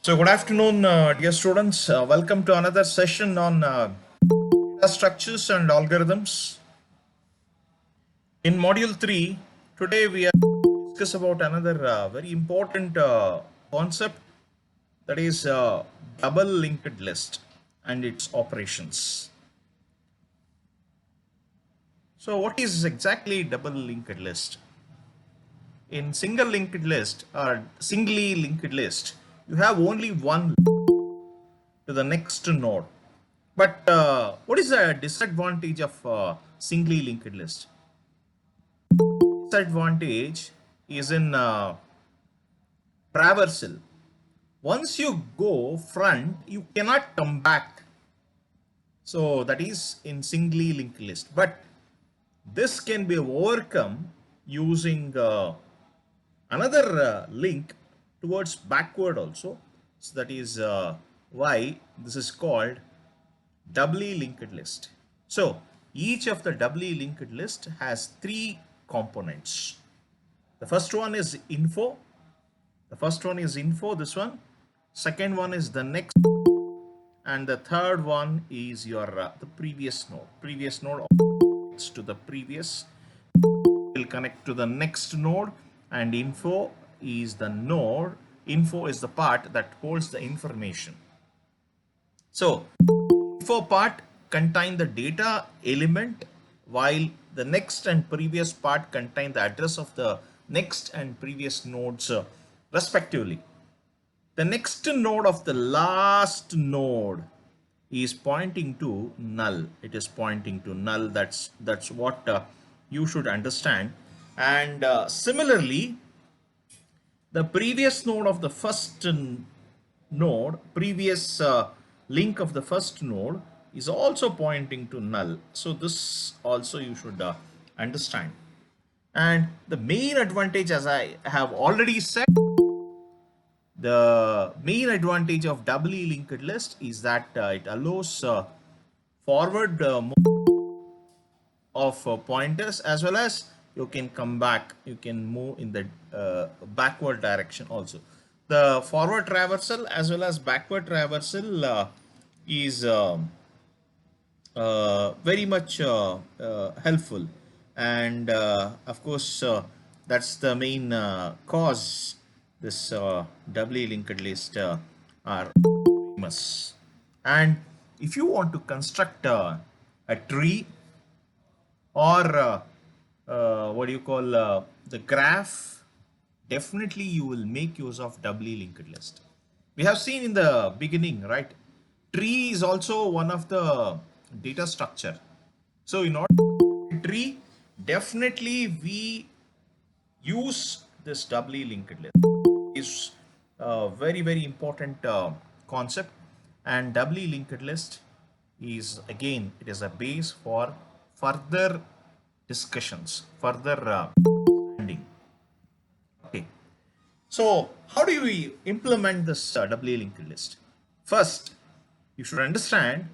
So, good afternoon, dear students. Welcome to another session on data structures and algorithms. In module 3, today we are going to discuss about another very important concept, that is double linked list and its operations. So, what is exactly double linked list? In single linked list or singly linked list, you have only one to the next node. But what is the disadvantage of singly linked list? Disadvantage is in traversal. Once you go front, you cannot come back. So that is in singly linked list. But this can be overcome using another link towards backward also. So that is why this is called doubly linked list. So each of the doubly linked list has three components. The first one is info. This one. Second one is the next, and the third one is your the previous node. Previous node connects to the previous, will connect to the next node, and info is the node. Info is the part that holds the information. So info part contain the data element, while the next and previous part contain the address of the next and previous nodes respectively. The next node of the last node is pointing to null. It is pointing to null. That's what you should understand. And similarly, the previous node of the first node, previous link of the first node is also pointing to null. So this also you should understand. And the main advantage, as I have already said, the main advantage of doubly linked list is that it allows forward of pointers, as well as you can come back, you can move in the backward direction also. The forward traversal as well as backward traversal is very much helpful, and of course that's the main cause this doubly linked list are famous. And if you want to construct a tree, or what do you call the graph, definitely you will make use of doubly linked list. We have seen in the beginning, right? Tree is also one of the data structure. So in order to create a tree, definitely we use this doubly linked list. Is a very important concept, and doubly linked list is, again, it is a base for further discussions, further understanding. Okay, so how do we implement this doubly linked list? First, you should understand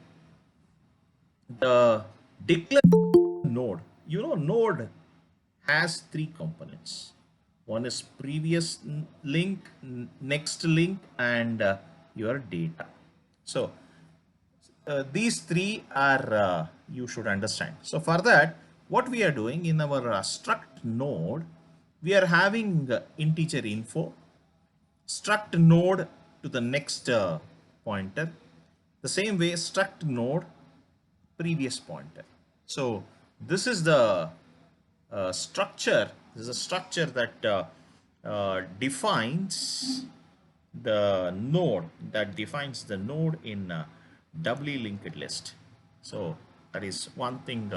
the declaration node. Node has three components. One is previous link, next link, and your data. So these three are you should understand. So for that, what we are doing in our struct node, we are having integer info, struct node to the next pointer. The same way, struct node previous pointer. So this is the structure. This is a structure that defines the node, in doubly linked list. So that is one thing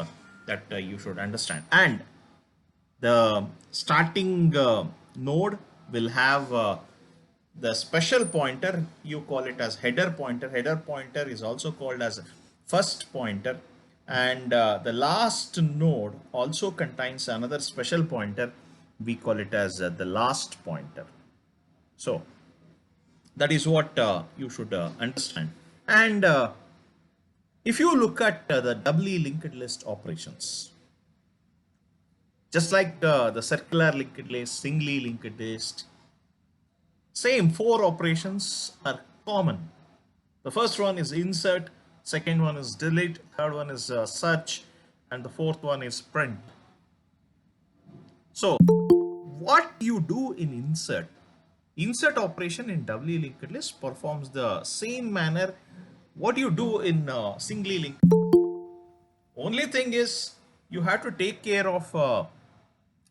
that you should understand. And the starting node will have the special pointer. You call it as header pointer. Header pointer is also called as first pointer, and the last node also contains another special pointer. We call it as the last pointer. So that is what you should understand. And if you look at the doubly linked list operations, just like the circular linked list, singly linked list, Same 4 operations are common. The first one is insert, second one is delete, third one is search, and the fourth one is print. So what you do in insert? Insert operation in doubly linked list performs the same manner what you do in singly linked. Only thing is you have to take care of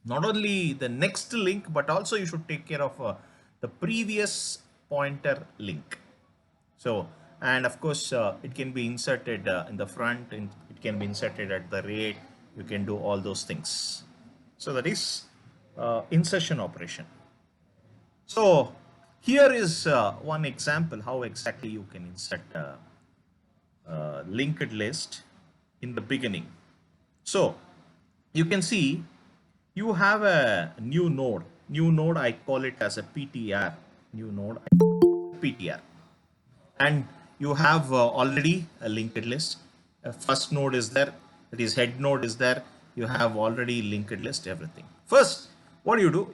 not only the next link, but also you should take care of the previous pointer link. So, and of course it can be inserted in the front, and it can be inserted at the right. You can do all those things. So that is insertion operation. So here is one example how exactly you can insert linked list in the beginning. So you can see you have a new node. New node, I call it as a PTR. New node, PTR. And you have already a linked list. First node is there, that is head node is there. You have already linked list, everything. First, what do you do?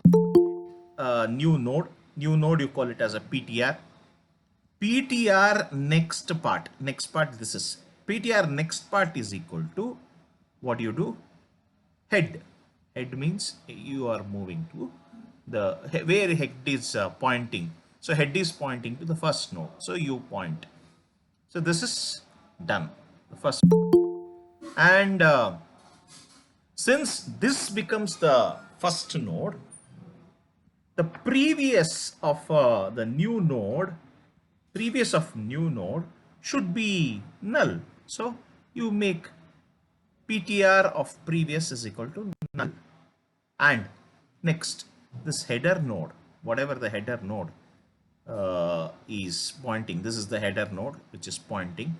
New node you call it as a PTR. PTR next part, this is PTR next part is equal to what you do? Head. Head means you are moving to the where head is pointing. So head is pointing to the first node. So you point. So this is done. The first, and since this becomes the first node, the previous of the new node, should be null. So you make PTR of previous is equal to null. And next, this header node, whatever the header node is pointing, this is the header node which is pointing.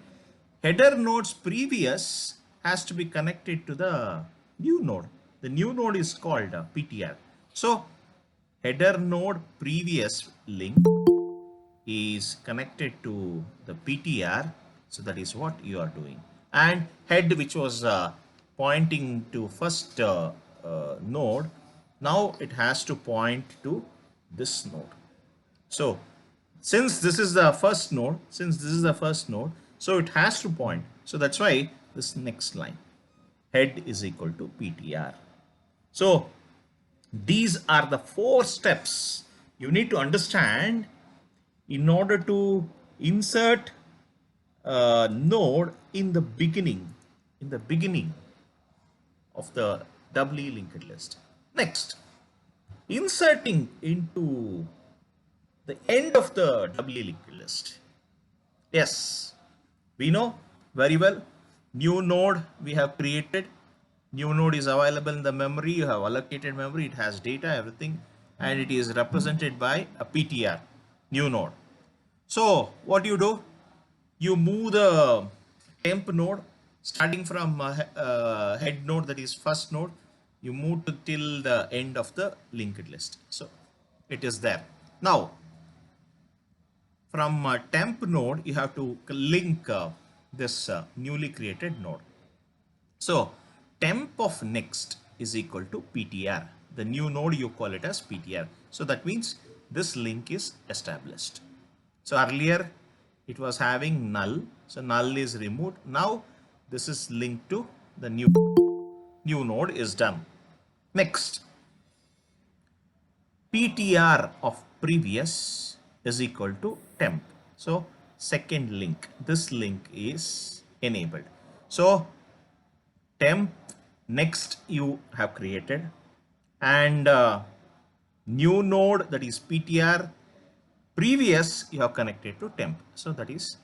Header node's previous has to be connected to the new node. The new node is called PTR. So header node previous link is connected to the PTR. So that is what you are doing. And head, which was pointing to first node, now it has to point to this node. So since this is the first node, so it has to point. So that's why this next line, head is equal to PTR. So these are the 4 steps you need to understand in order to insert a node in the beginning of the doubly linked list. Next, inserting into the end of the doubly linked list. Yes, we know very well, new node we have created. New node is available in the memory. You have allocated memory. It has data, everything, and it is represented by a PTR, new node. So what do? You move the temp node starting from head node, that is first node. You move to till the end of the linked list. So it is there. Now from temp node, you have to link this newly created node. So temp of next is equal to PTR. The new node, you call it as PTR. So that means this link is established. So earlier it was having null. So null is removed. Now this is linked to the new node is done. Next, PTR of previous is equal to temp. So second link, this link is enabled. So temp next you have created, and new node, that is PTR previous, you have connected to temp. So that is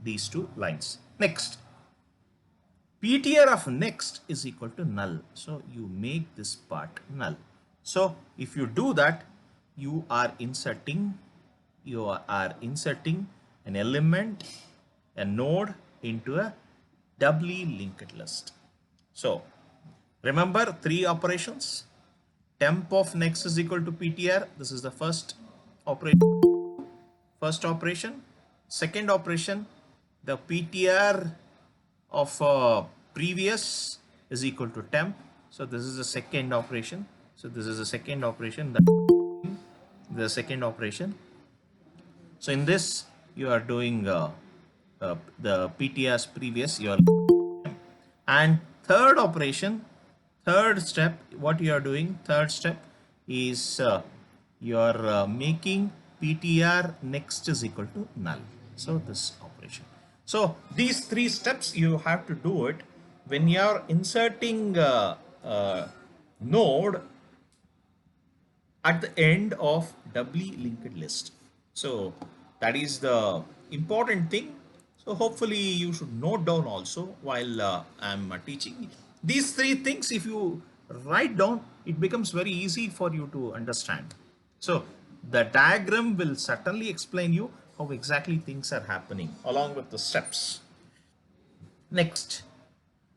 these 2 lines. Next, PTR of next is equal to null. So you make this part null. So if you do that, you are inserting an element, a node, into a doubly linked list. So remember 3 operations. Temp of next is equal to PTR. This is the first operation. Second operation, the PTR of previous is equal to temp. So this is the second operation. So this is the second operation. the second operation. So in this, you are doing the PTR's previous, your and third operation, third step, what you are doing, third step is you are making PTR next is equal to null. So this operation. So these three steps you have to do it when you are inserting node at the end of doubly linked list. So that is the important thing. So hopefully you should note down also while I'm teaching. These three things, if you write down, it becomes very easy for you to understand. So the diagram will certainly explain you how exactly things are happening along with the steps. Next.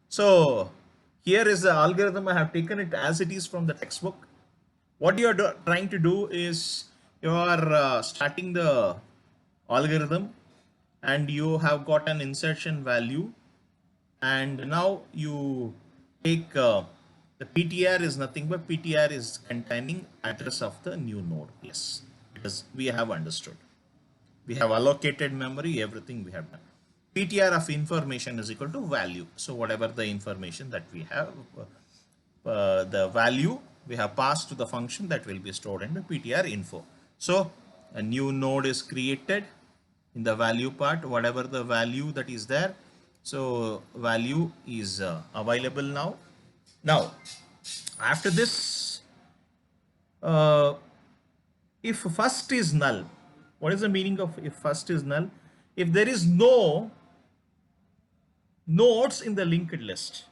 So here is the algorithm. I have taken it as it is from the textbook. What you are trying to do is you are starting the algorithm and you have got an insertion value, and now you take the PTR is nothing but PTR is containing address of the new node. Yes, because we have understood. We have allocated memory, everything we have done. PTR of information is equal to value. So whatever the information that we have, the value we have passed to the function that will be stored in the PTR info. So a new node is created in the value part, whatever the value that is there. So value is available now. Now, after this, uh, if first is null, what is the meaning of if first is null? If there is no nodes in the linked list.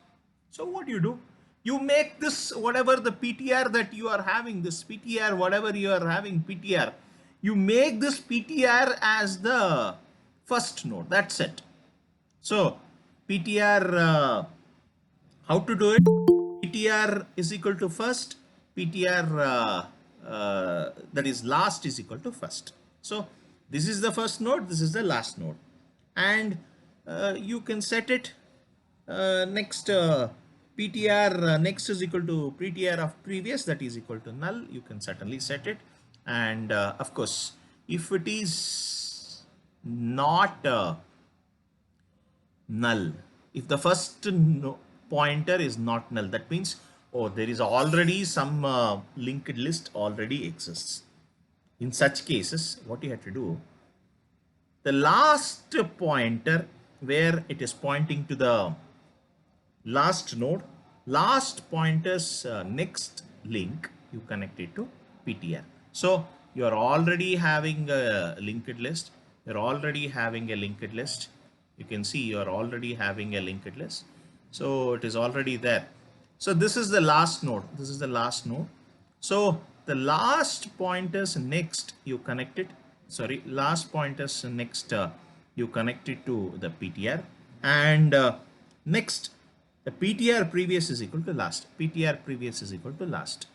So what do? You make this whatever the PTR that you are having, this PTR, whatever you are having PTR, you make this PTR as the first node. That's it. So PTR, how to do it? PTR is equal to first, PTR that is last is equal to first. So this is the first node, this is the last node, and you can set it next PTR next is equal to PTR of previous, that is equal to null. You can certainly set it, and of course if it is not null, if the first pointer is not null, that means oh, there is already some linked list already exists. In such cases, what you have to do, the last pointer where it is pointing to the last node, last pointer's next link, you connect it to PTR. So you are already having a linked list. You're already having a linked list. You can see you are already having a linked list. So it is already there. So this is the last node. This is the last node. So the last pointers next you connect it. Sorry, last pointers next you connect it to the PTR, and next the PTR previous is equal to last. PTR previous is equal to last.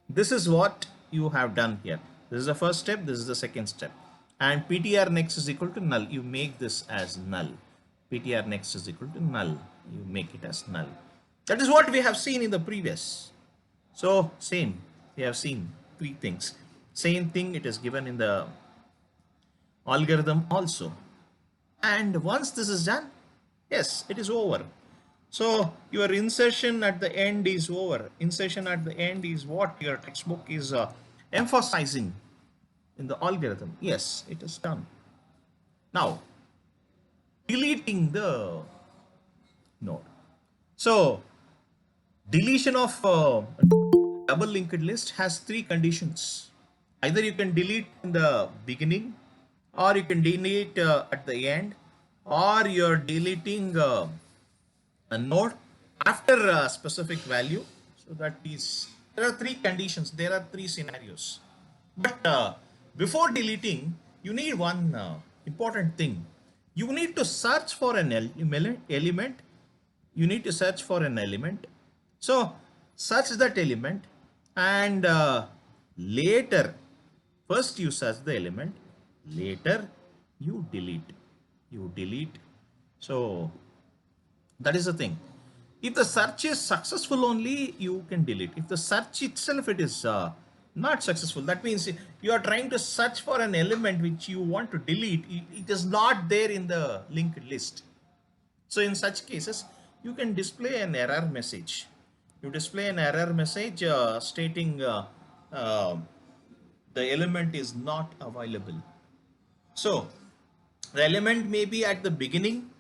This is what you have done here. This is the first step. This is the second step. And PTR next is equal to null. You make this as null. PTR next is equal to null. You make it as null. That is what we have seen in the previous. So same. We have seen three things. Same thing it is given in the algorithm also. And once this is done, yes, it is over. So your insertion at the end is over. Insertion at the end is what your textbook is emphasizing in the algorithm. Yes, it is done. Now, deleting the node. So, deletion of double linked list has three conditions. Either you can delete in the beginning, or you can delete at the end, or you're deleting a node after a specific value. So that is, there are three conditions, there are three scenarios. But before deleting, you need one important thing. You need to search for an element. You need to search for an element. So search that element, and later, first you search the element, later you delete. You delete. So that is the thing. If the search is successful only, you can delete. If the search itself it is Not successful. That means you are trying to search for an element which you want to delete. It is not there in the linked list. So in such cases, you can display an error message. You display an error message stating uh, the element is not available. So the element may be at the beginning,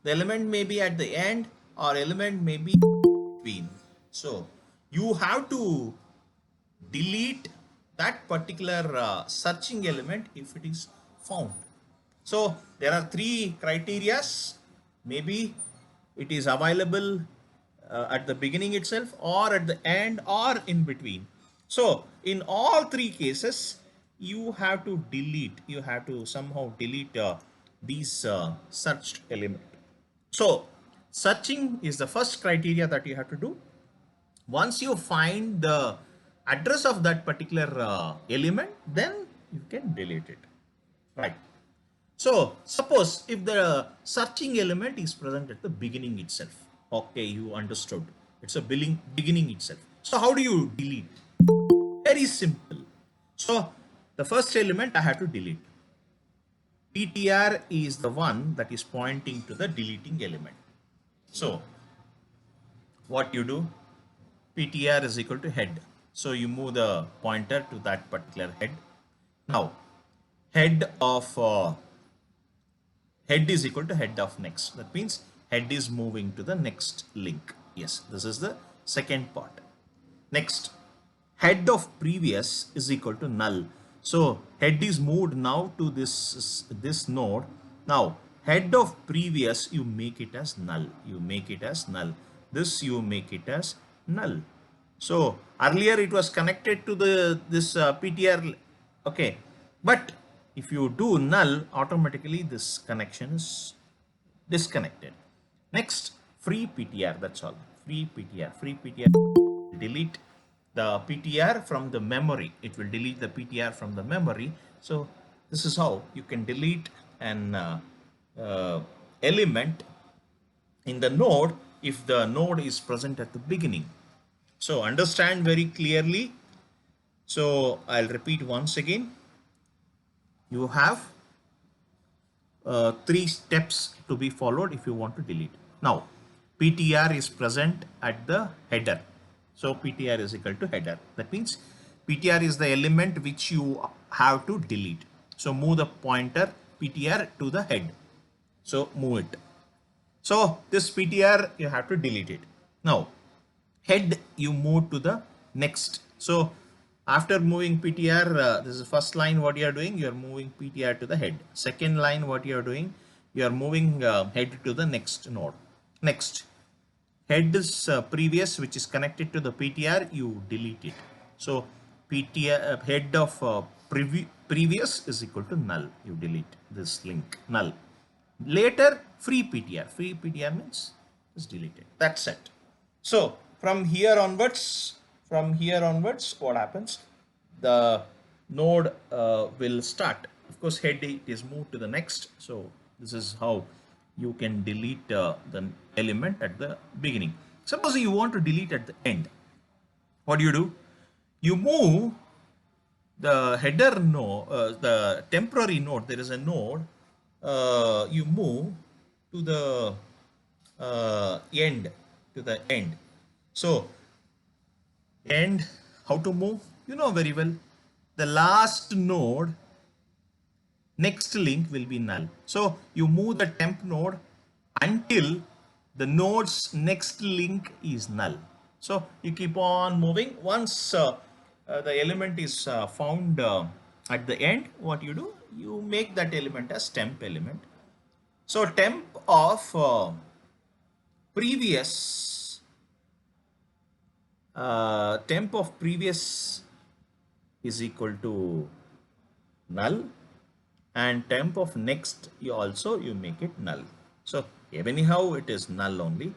the element may be at the end, or element may be between. So you have to delete that particular searching element if it is found. So there are three criterias. Maybe it is available at the beginning itself, or at the end, or in between. So in all three cases, you have to delete. You have to somehow delete these searched element. So searching is the first criteria that you have to do. Once you find the address of that particular element, then you can delete it, right? So suppose if the searching element is present at the beginning itself, okay, you understood, it's a beginning itself. So how do you delete? Very simple. So the first element I have to delete. PTR is the one that is pointing to the deleting element. So what you do, PTR is equal to head. So you move the pointer to that particular head. Now head is equal to head of next. That means head is moving to the next link. Yes, this is the second part. Next, head of previous is equal to null. So head is moved now to this node. Now head of previous, you make it as null. You make it as null. This you make it as null. So earlier it was connected to this PTR. Okay, but if you do null, automatically this connection is disconnected. Next, free PTR. That's all. Free PTR. Free PTR. Delete the PTR from the memory. It will delete the PTR from the memory. So this is how you can delete an element in the node if the node is present at the beginning. So understand very clearly. So I'll repeat once again. You have three steps to be followed if you want to delete. Now PTR is present at the header. So PTR is equal to header. That means PTR is the element which you have to delete. So move the pointer PTR to the head. So move it. So this PTR you have to delete it. Now head you move to the next. So after moving PTR, this is first line what you are doing, you are moving PTR to the head. Second line what you are doing, you are moving head to the next node. Next, head is previous which is connected to the PTR, you delete it. So PTR head of previous is equal to null, you delete this link, null. Later free PTR means is deleted. That's it. So from here onwards, what happens? The node will start. Of course, head it is moved to the next. So this is how you can delete the element at the beginning. Suppose you want to delete at the end. What do? You move the header node, the temporary node. There is a node. You move to the end. So end, how to move? You know very well. The last node, next link will be null. So you move the temp node until the node's next link is null. So you keep on moving. Once the element is found at the end, what you do? You make that element as temp element. So temp of previous is equal to null, and temp of next you make it null. So anyhow it is null only.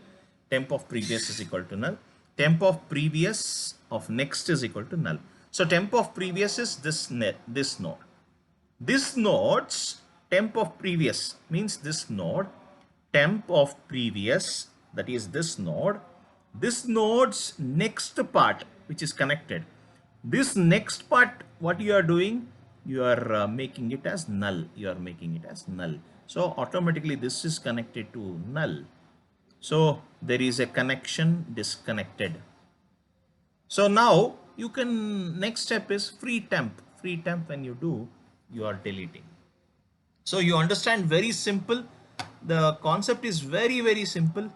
Temp of previous is equal to null. Temp of previous of next is equal to null. So temp of previous is this node. This node's temp of previous means this node, temp of previous, that is this node. This node's next part which is connected, This next part, what you are doing, you are making it as null. You are making it as null. So automatically this is connected to null. So there is a connection disconnected. So now you can, next step is free temp. Free temp, when you do, you are deleting. So you understand, very simple. The concept is very, very simple.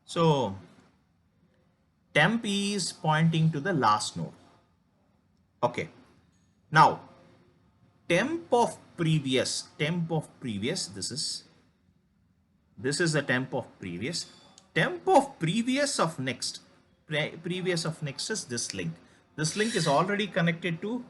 So temp is pointing to the last node. Okay. Now temp of previous, this is the temp of previous. Temp of previous of next. Previous of next is this link. This link is already connected to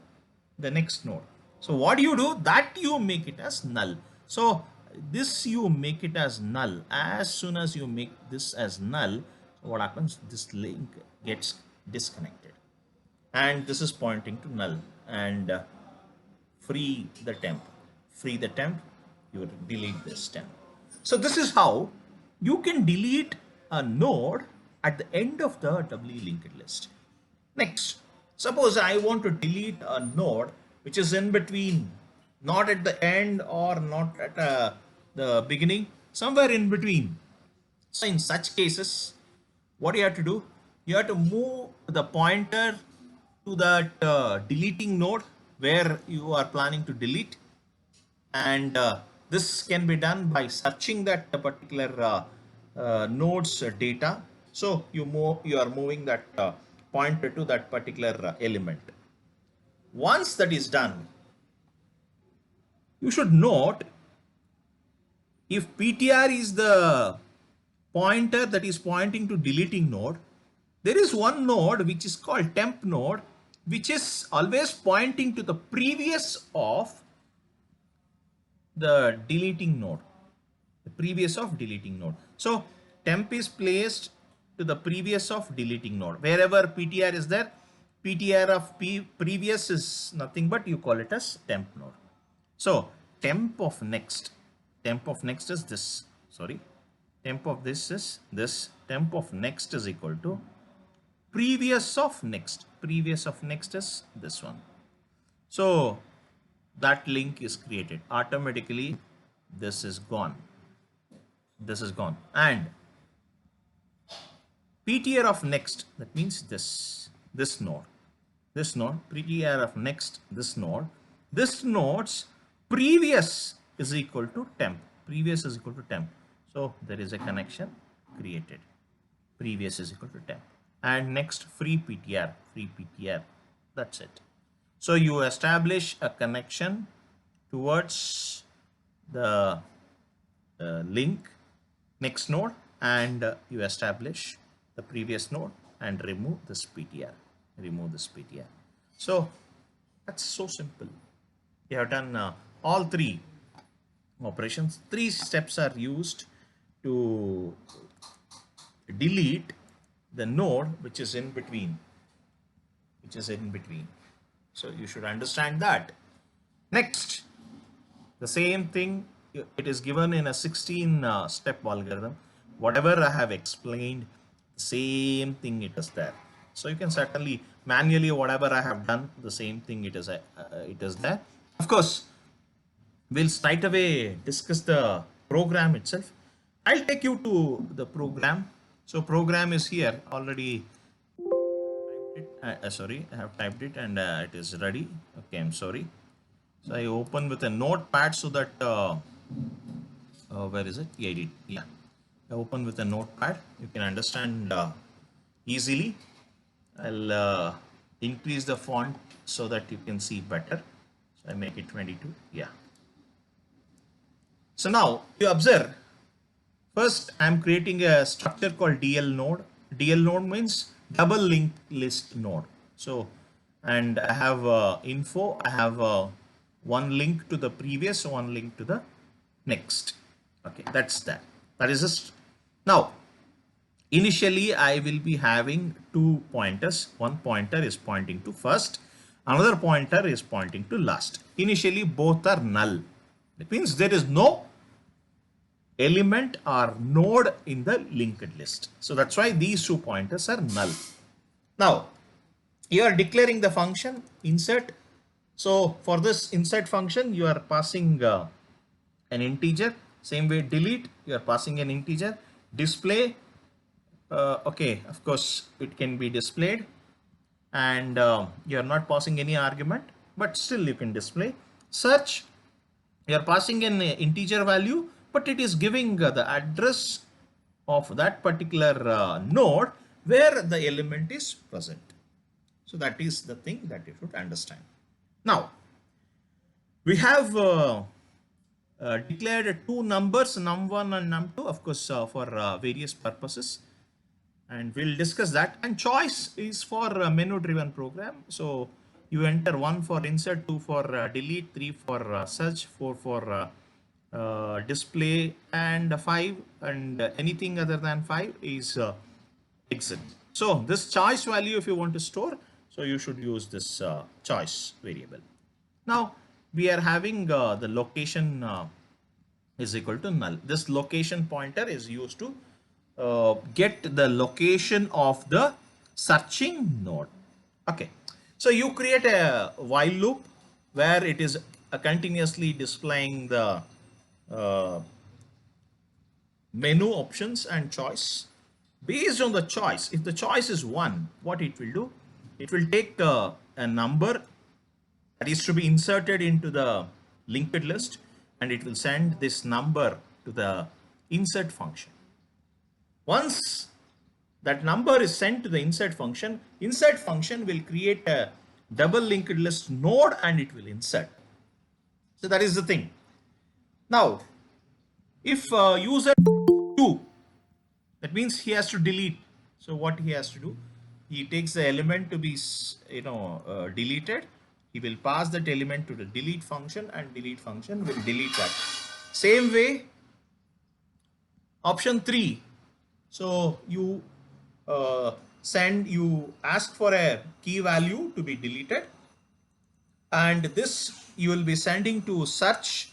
the next node. So what do you do? That you make it as null. So this you make it as null. As soon as you make this as null, what happens? This link gets disconnected. And this is pointing to null. And free the temp. Free the temp, you delete this temp. So this is how you can delete a node at the end of the doubly linked list. Next, suppose I want to delete a node which is in between, not at the end or not at the beginning, somewhere in between. So in such cases, what you have to do? You have to move the pointer to that deleting node where you are planning to delete, and this can be done by searching that particular node's data. So you are moving that pointer to that particular element. Once that is done, you should note, if PTR is the pointer that is pointing to deleting node, there is one node which is called temp node, which is always pointing to the previous of the deleting node, the previous of deleting node. So temp is placed to the previous of deleting node. Wherever PTR is there, PTR of previous is nothing but you call it as temp node. So temp of next is this, sorry, temp of this is this, temp of next is equal to previous of next. Previous of next is this one. So that link is created automatically. This is gone. This is gone. And PTR of next, that means this node, PTR of next, this node's previous is equal to temp. Previous is equal to temp. So there is a connection created. Previous is equal to temp. And next, free PTR. That's it. So you establish a connection towards the link next node, and you establish the previous node and remove this PTR. So that's so simple. You have done all three operations. 3 steps are used to delete the node which is in between. So you should understand that. Next, the same thing, it is given in a 16 step algorithm. Whatever I have explained, same thing it is there. So you can certainly manually, whatever I have done, the same thing it is there. Of course, we'll straight away discuss the program itself. I'll take you to the program. So program is here already. Sorry, I have typed it and it is ready. Okay, I'm sorry. So I open with a notepad so that where is it? Edit. Yeah, I open with a notepad. You can understand easily. I'll increase the font so that you can see better. So I make it 22. Yeah. So now you observe. First, I'm creating a structure called DL node. DL node means double linked list node. So, and I have info. I have one link to the previous, one link to the next. Okay, that's that. That is just now. Initially, I will be having 2 pointers. One pointer is pointing to first. Another pointer is pointing to last. Initially, both are null. It means there is no element or node in the linked list. So that's why these 2 pointers are null. Now, you are declaring the function insert. So for this insert function, you are passing an integer. Same way delete, you are passing an integer. Display, okay, of course it can be displayed, and you are not passing any argument, but still you can display. Search, you are passing an integer value, but it is giving the address of that particular node where the element is present. So that is the thing that you should understand. Now we have declared two numbers, num1 and num2, of course, for various purposes, and we'll discuss that. And choice is for a menu driven program. So you enter 1 for insert, 2 for delete, 3 for search, 4 for display, and 5, and anything other than 5 is exit. So this choice value, if you want to store, so you should use this choice variable. Now we are having the location is equal to null. This location pointer is used to get the location of the searching node. Okay, so you create a while loop where it is continuously displaying the menu options and choice. Based on the choice, if the choice is 1, what it will do, it will take a number that is to be inserted into the linked list, and it will send this number to the insert function. Once that number is sent to the insert function will create a double linked list node and it will insert. So that is the thing. Now if user 2, that means he has to delete. So what he has to do, he takes the element to be deleted. He will pass that element to the delete function, and delete function will delete that. Same way option 3, so you ask for a key value to be deleted, and this you will be sending to search,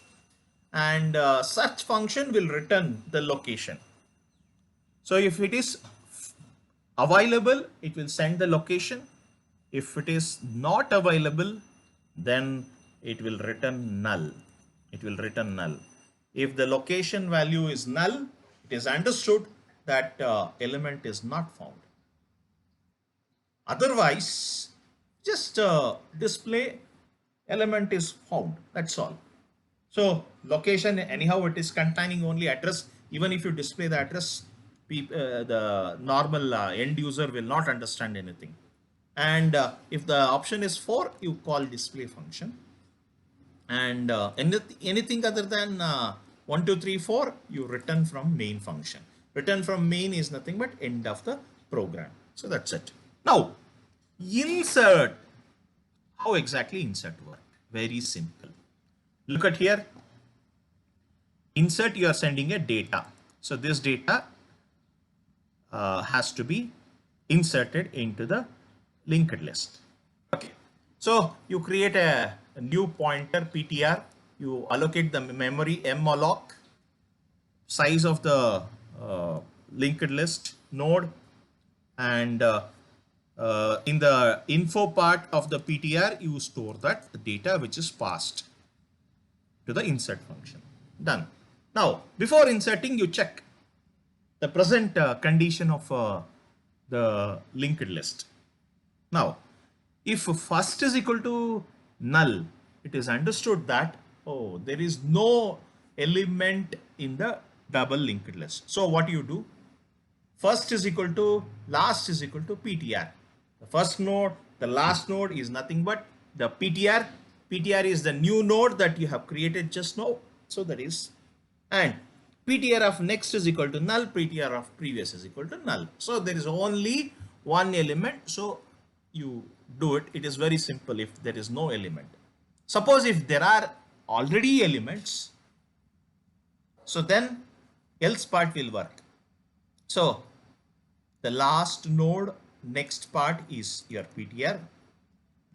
and search function will return the location. So if it is available, it will send the location. If it is not available, then it will return null. It will return null. If the location value is null, it is understood that element is not found. Otherwise, just display element is found. That's all. So location, anyhow, it is containing only address. Even if you display the address, the normal end user will not understand anything. And if the option is 4, you call display function. And anything other than 1, 2, 3, 4, you return from main function. Return from main is nothing but end of the program. So that's it. Now insert. How exactly insert work? Very simple. Look at here. Insert, you are sending a data. So this data has to be inserted into the linked list. Okay. So you create a new pointer ptr. You allocate the memory malloc, size of the linked list node, and in the info part of the ptr, you store that data which is passed to the insert function. Done. Now, before inserting, you check the present condition of the linked list. Now, if first is equal to null, it is understood that, oh, there is no element in the double linked list. So what you do? First is equal to last is equal to ptr. The first node, the last node is nothing but the ptr. ptr is the new node that you have created just now. So that is, and ptr of next is equal to null, ptr of previous is equal to null. So there is only one element. So you do it. It is very simple if there is no element. Suppose if there are already elements, so then else part will work. So the last node next part is your ptr,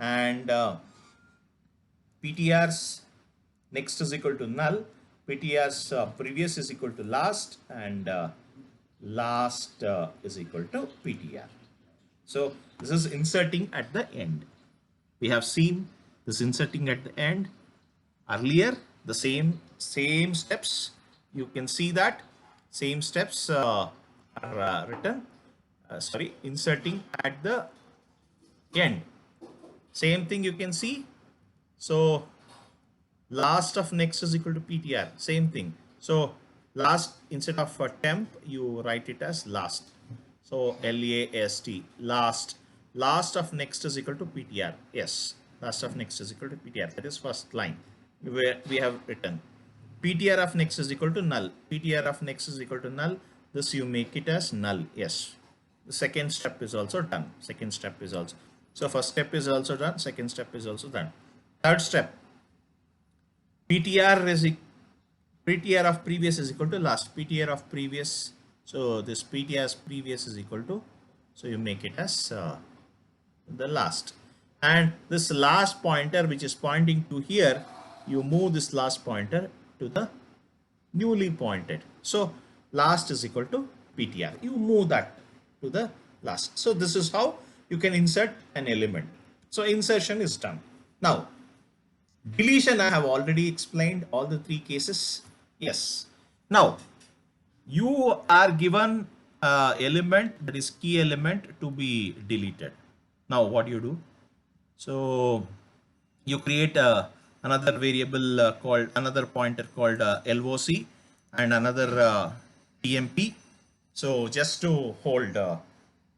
and ptr's next is equal to null, ptr's previous is equal to last, and last is equal to ptr. So this is inserting at the end. We have seen this inserting at the end earlier. The same steps. You can see that same steps are written. Sorry, inserting at the end. Same thing you can see. So last of next is equal to PTR. Same thing. So last, instead of temp, you write it as last. So LAST, last. Last of next is equal to PTR. Yes, last of next is equal to PTR. That is first line where we have written. PTR of next is equal to null. PTR of next is equal to null. This you make it as null. Yes. The second step is also done. Second step is also. So first step is also done. Second step is also done. Third step. PTR is PTR of previous is equal to last. PTR of previous. So this PTR as previous is equal to. So you make it as the last. And this last pointer which is pointing to here, you move this last pointer to the newly pointed. So last is equal to PTR. You move that to the last. So this is how you can insert an element. So insertion is done. Now deletion, I have already explained all the three cases. Yes. Now you are given element, that is key element, to be deleted. Now what you do? So you create another variable called, another pointer called LOC, and another TMP. So just to hold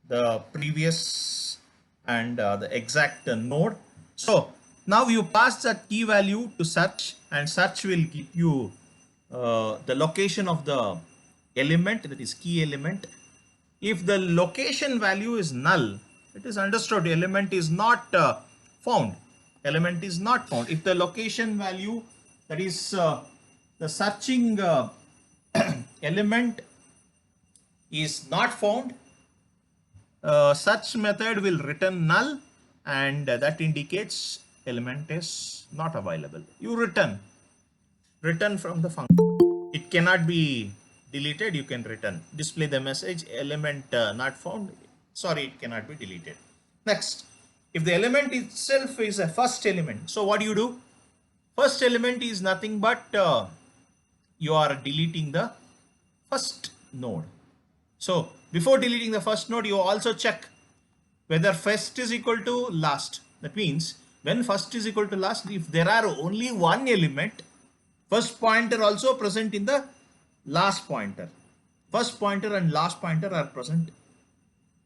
the previous and the exact node. So now you pass that key value to search, and search will give you the location of the element, that is key element. If the location value is null, it is understood element is not found. Element is not found. If the location value, that is the searching element, is not found, such method will return null, and that indicates element is not available. You return from the function. It cannot be deleted. You can return, display the message element not found. Sorry, it cannot be deleted. Next, if the element itself is a first element, so what do you do? First element is nothing but you are deleting the first node. So before deleting the first node, you also check whether first is equal to last. That means when first is equal to last, if there are only one element, first pointer also present in the last pointer. First pointer and last pointer are present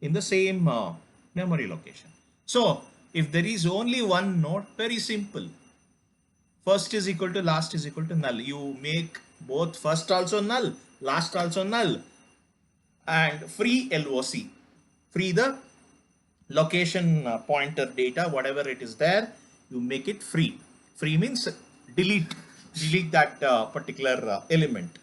in the same memory location. So if there is only one node, very simple. First is equal to last is equal to null. You make both first also null, last also null, and free LOC. Free the location pointer data, whatever it is there, you make it free. Free means delete that particular element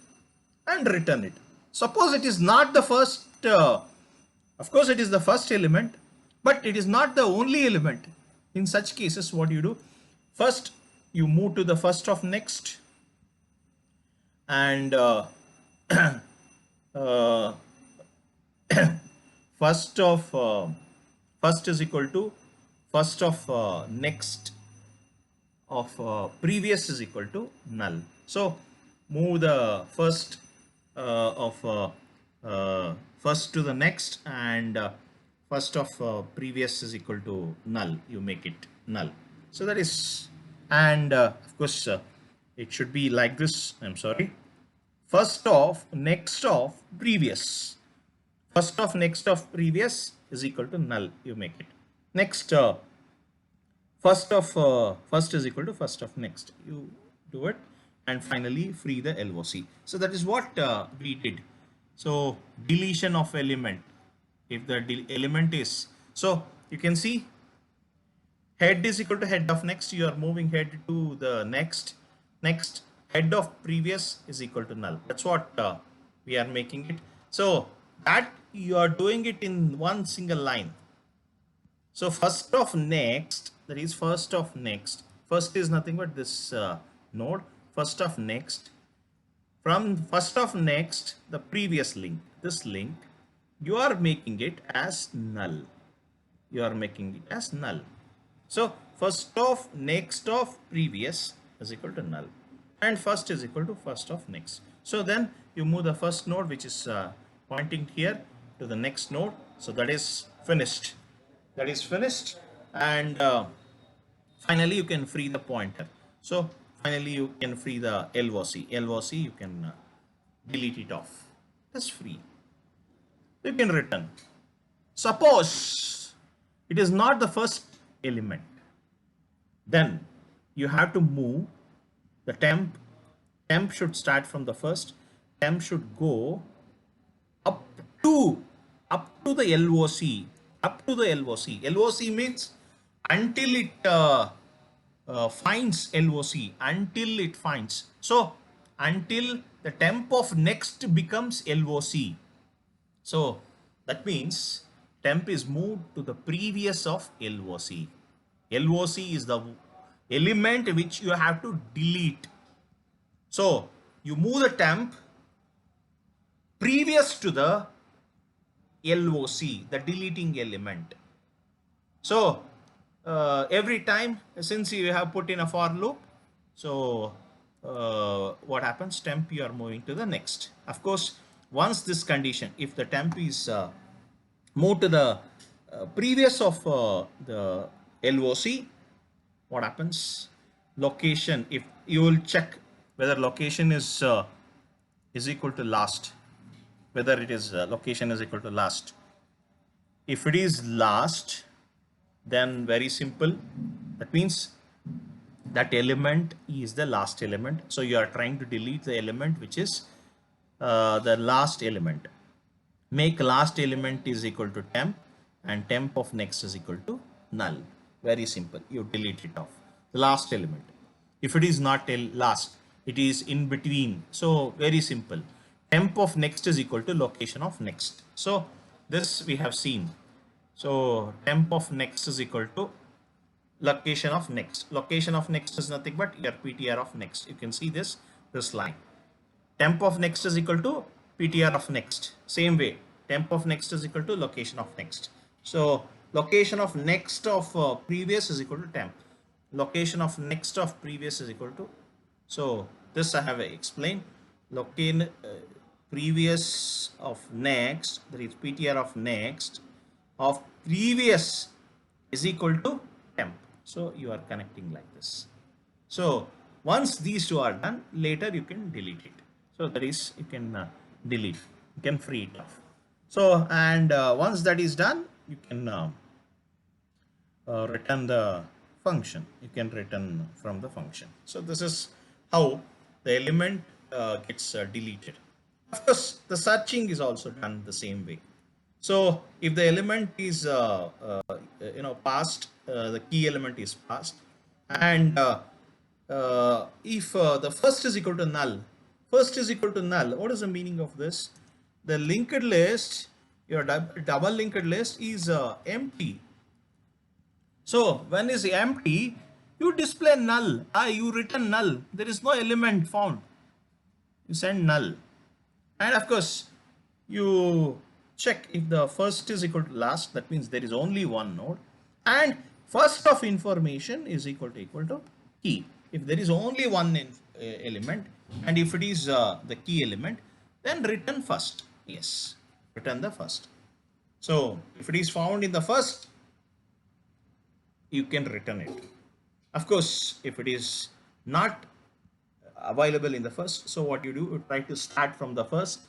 and return it. Suppose it is not the first, of course it is the first element, but it is not the only element. In such cases, what you do? First, you move to the first of next, and uh, first is equal to first of next of previous is equal to null. So move the first first to the next, and first of previous is equal to null. You make it null. So that is, and of course it should be like this. I'm sorry. First of next of previous. First of next of previous is equal to null. You make it. Next, first is equal to first of next. You do it, and finally free the LOC. So that is what we did. So deletion of element. If the element is, so you can see head is equal to head of next. You are moving head to the next. Next, head of previous is equal to null. That's what we are making it. So that you are doing it in one single line. So first of next, that is first of next. First is nothing but this node. First of next. From first of next, the previous link, this link, you are making it as null. you are making it as null. So first of next of previous is equal to null, and first is equal to first of next. So then you move the first node, which is pointing here, to the next node. So that is finished. That is finished, and finally you can free the pointer. So finally you can free the LOC. LOC you can delete it off. That's free. You can return. Suppose it is not the first element, then you have to move the temp. Temp should start from the first. Temp should go up to the LOC. Up to the LOC. LOC means until it finds LOC. Until it finds. So until the temp of next becomes LOC. So that means temp is moved to the previous of LOC. LOC is the element which you have to delete. So you move the temp previous to the LOC, the deleting element. So every time, since you have put in a for loop, so what happens? Temp you are moving to the next. Of course, once this condition, if the temp is moved to the previous of the LOC, what happens? Location, if you will check whether location is equal to last, whether it is location is equal to last. If it is last, then very simple, that means that element is the last element. So you are trying to delete the element which is the last element. Make last element is equal to temp, and temp of next is equal to null. Very simple. You delete it off. The last element. If it is not last, it is in between. So very simple. Temp of next is equal to location of next. So this we have seen. So temp of next is equal to location of next. Location of next is nothing but your PTR of next. You can see this line. Temp of next is equal to PTR of next. Same way, temp of next is equal to location of next. So location of next of previous is equal to temp. Location of next of previous is equal to. So this I have explained. Locate previous of next, that is PTR of next of previous is equal to temp. So you are connecting like this. So once these two are done, later you can delete it. So that is, you can delete, you can free it off. So, and once that is done, you can return the function. You can return from the function. So this is how the element gets deleted. Of course, the searching is also done the same way. So if the element is passed, the key element is passed, and if the first is equal to null, first is equal to null, what is the meaning of this? The linked list, your double linked list is empty. So when is empty, you display null. You return null. There is no element found. You send null, and of course you check if the first is equal to last. That means there is only one node, and first of information is equal to key. If there is only one element, and if it is the key element, then return first. Yes, return the first. So if it is found in the first, you can return it. Of course, if it is not available in the first, so what you do, you try to start from the first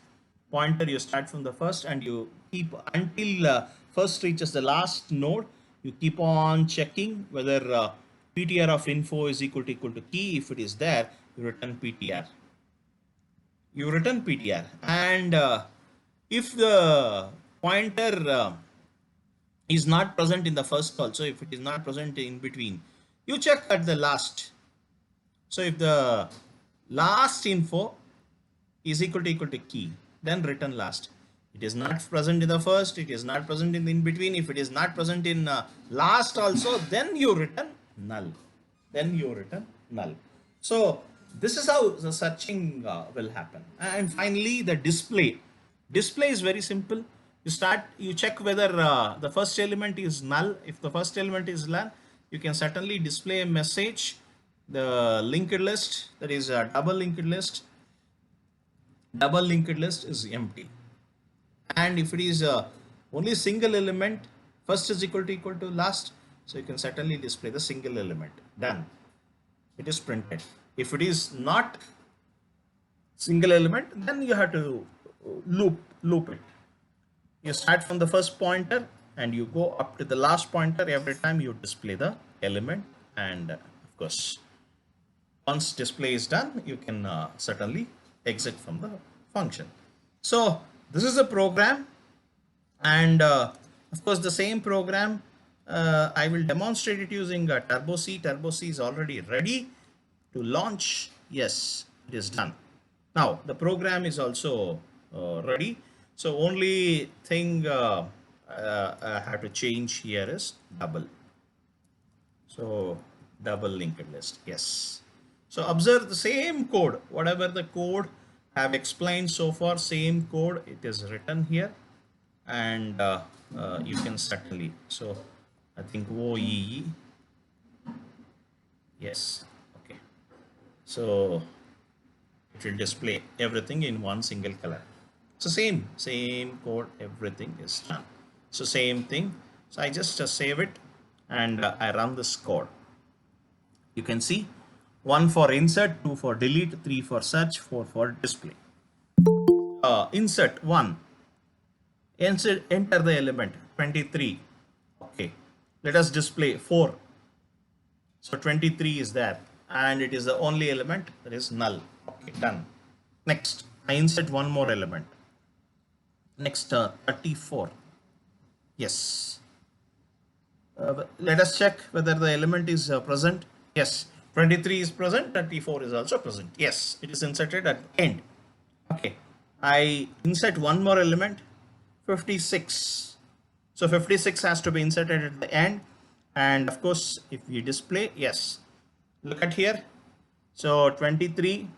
pointer. You start from the first, and you keep until first reaches the last node. You keep on checking whether PTR of info is equal to key. If it is there, you return PTR. You return PTR, and if the pointer is not present in the first also, if it is not present in between, you check at the last. So if the last info is equal to key, then return last. It is not present in the first, it is not present in between. If it is not present in last also, then you return null. Then you return null. So this is how the searching will happen. And finally, the display. Display is very simple. You check whether the first element is null. If the first element is null, you can certainly display a message. The linked list, that is a double linked list is empty. And if it is only single element, first is equal to last, so you can certainly display the single element. Done. It is printed. If it is not single element, then you have to loop it. You start from the first pointer and you go up to the last pointer. Every time you display the element, and of course once display is done, you can certainly exit from the function. So this is a program, and of course the same program I will demonstrate it using Turbo C. Turbo C is already ready to launch. Yes, it is done. Now the program is also ready. So only thing I have to change here is double. So double linked list. Yes. So observe the same code, whatever the code I have explained so far, same code it is written here, and you can certainly, so I think OEE, yes, okay. So it will display everything in one single color. So same code, everything is done. So same thing. So I just save it, and I run this code. You can see 1 for insert, 2 for delete, 3 for search, 4 for display. Insert 1. Enter the element 23. Okay. Let us display 4. So 23 is there, and it is the only element that is null. Okay, done. Next, I insert one more element. Next, 34. Yes. Let us check whether the element is present. Yes, 23 is present, 34 is also present. Yes, it is inserted at the end. Okay, I insert one more element, 56. So 56 has to be inserted at the end. And of course, if we display, yes, look at here. So 23,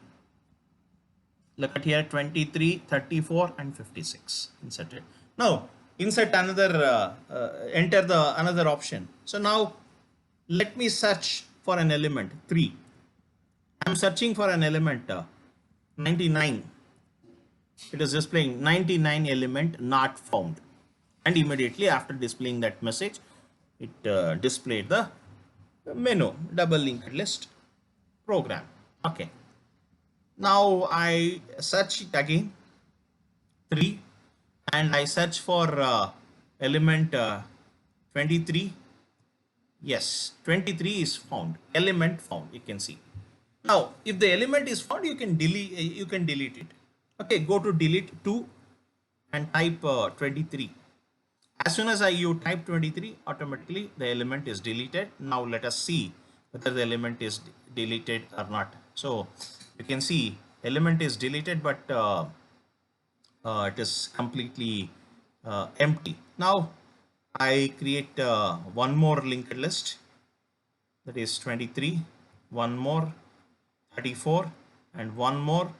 look at here, 23, 34 and 56 inserted. Now insert another, enter the another option. So now let me search for an element 3. I'm searching for an element 99. It is displaying 99 element not found, and immediately after displaying that message, it displayed the menu double linked list program. Okay, now I search it again 3, and I search for element 23. Yes, 23 is found, element found, you can see. Now if the element is found, you can delete it. Okay, go to delete 2 and type 23. As soon as you type 23, automatically the element is deleted. Now let us see whether the element is deleted or not. So you can see element is deleted, but it is completely empty. Now I create one more linked list, that is 23, one more 34, and one more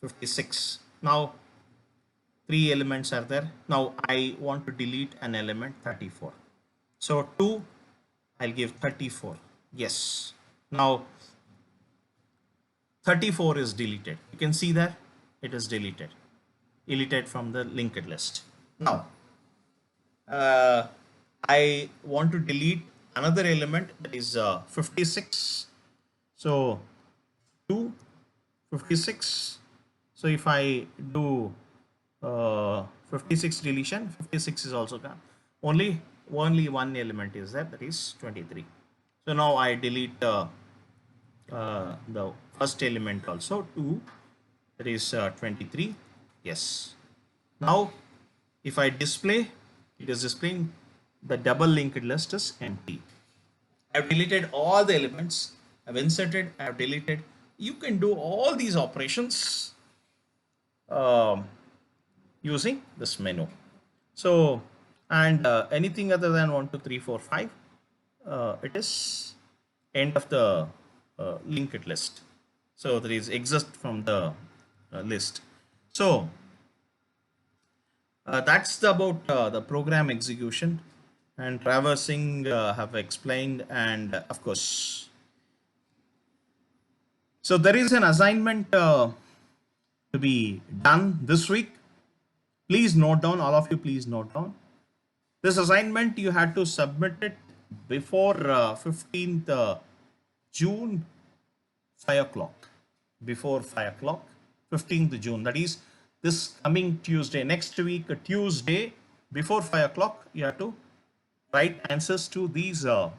56. Now 3 elements are there. Now I want to delete an element 34. So 2, I'll give 34. Yes. Now 34 is deleted. You can see that it is deleted from the linked list. Now I want to delete another element, that is 56. So 2, 56. So if I do 56 deletion, 56 is also gone. Only one element is there, that is 23. So now I delete the first element also, 2, that is 23. Yes. Now if I display, it is displaying the double linked list is empty. I've deleted all the elements, I've inserted, I've deleted. You can do all these operations using this menu. So, and anything other than 1, 2, 3, 4, 5, it is end of the linked list. So there is exist from the list. So That's about the program execution, and traversing have explained, and of course, so there is an assignment to be done this week. Please note down, all of you, please note down. This assignment you had to submit it before 15th June, 5 o'clock. Before 5 o'clock, 15th June. That is this coming Tuesday, next week, Tuesday, before 5 o'clock, you have to write answers to these 5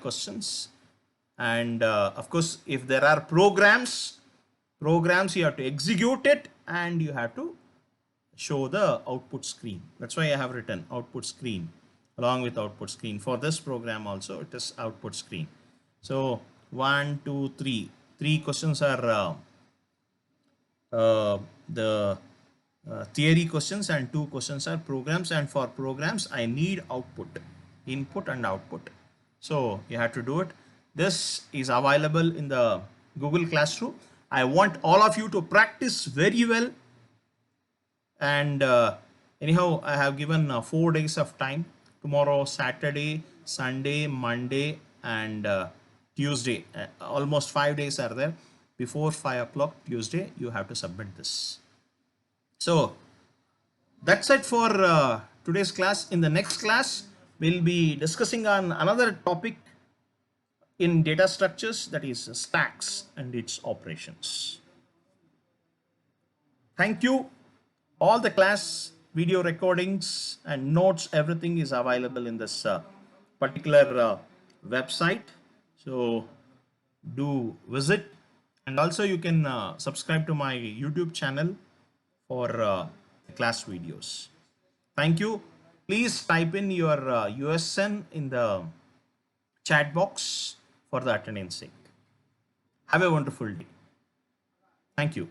questions. And of course, if there are programs, you have to execute it and you have to show the output screen. That's why I have written output screen along with output screen. For this program also, it is output screen. So 1, 2, 3. 3 questions are the theory questions and 2 questions are programs. And for programs, I need output, input and output. So you have to do it. This is available in the Google Classroom. I want all of you to practice very well. And anyhow, I have given 4 days of time. Tomorrow, Saturday, Sunday, Monday, and Tuesday. Almost 5 days are there. Before 5 o'clock Tuesday, you have to submit this. So that's it for today's class. In the next class, we'll be discussing on another topic in data structures, that is stacks and its operations. Thank you. All the class video recordings and notes, everything is available in this particular website. So do visit, and also you can subscribe to my YouTube channel for class videos. Thank you. Please type in your USN in the chat box for the attendance sake. Have a wonderful day. Thank you.